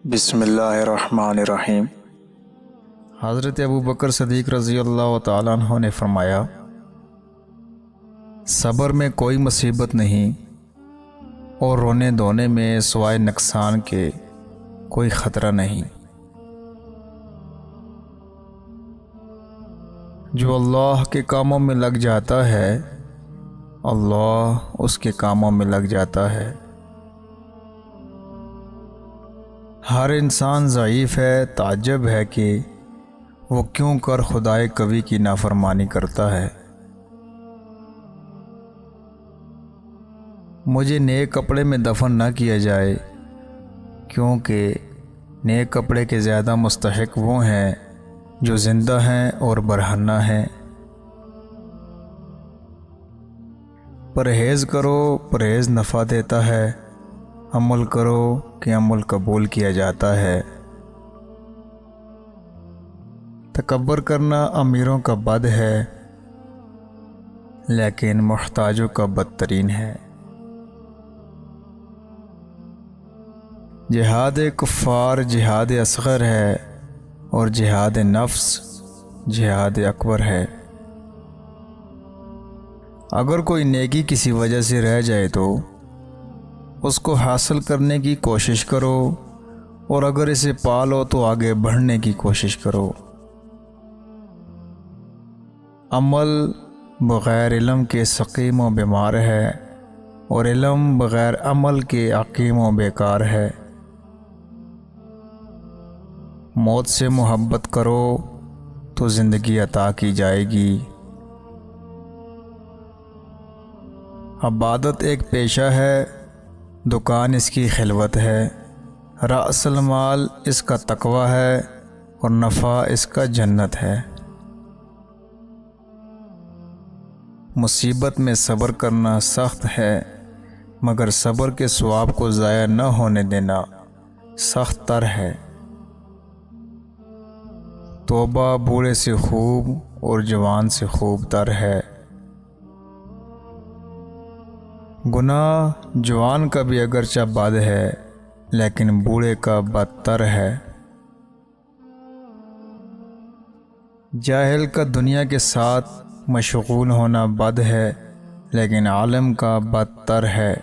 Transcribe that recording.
بسم اللہ الرحمن الرحیم۔ حضرت ابو بکر صدیق رضی اللہ تعالیٰ عنہ نے فرمایا، صبر میں کوئی مصیبت نہیں اور رونے دھونے میں سوائے نقصان کے کوئی خطرہ نہیں۔ جو اللہ کے کاموں میں لگ جاتا ہے اللہ اس کے کاموں میں لگ جاتا ہے۔ ہر انسان ضعیف ہے، تعجب ہے کہ وہ کیوں کر خدائے کبھی کی نافرمانی کرتا ہے۔ مجھے نئے کپڑے میں دفن نہ کیا جائے، کیونکہ نئے کپڑے کے زیادہ مستحق وہ ہیں جو زندہ ہیں اور برہنہ ہیں۔ پرہیز کرو، پرہیز نفع دیتا ہے، عمل کرو کہ عمل قبول کیا جاتا ہے۔ تکبر کرنا امیروں کا بد ہے، لیکن محتاجوں کا بدترین ہے۔ جہاد کفار جہاد اصغر ہے اور جہاد نفس جہاد اکبر ہے۔ اگر کوئی نیکی کسی وجہ سے رہ جائے تو اس کو حاصل کرنے کی کوشش کرو، اور اگر اسے پالو تو آگے بڑھنے کی کوشش کرو۔ عمل بغیر علم کے سقیم و بیمار ہے، اور علم بغیر عمل کے عقیم و بیکار ہے۔ موت سے محبت کرو تو زندگی عطا کی جائے گی۔ عبادت ایک پیشہ ہے، دکان اس کی خلوت ہے۔ رأس المال اس کا تقوی ہے اور نفع اس کا جنت ہے۔ مصیبت میں صبر کرنا سخت ہے، مگر صبر کے ثواب کو ضائع نہ ہونے دینا سخت تر ہے۔ توبہ بوڑھے سے خوب اور جوان سے خوب تر ہے۔ گناہ جوان کا بھی اگرچہ بد ہے، لیکن بوڑھے کا بدتر ہے۔ جاہل کا دنیا کے ساتھ مشغول ہونا بد ہے، لیکن عالم کا بدتر ہے۔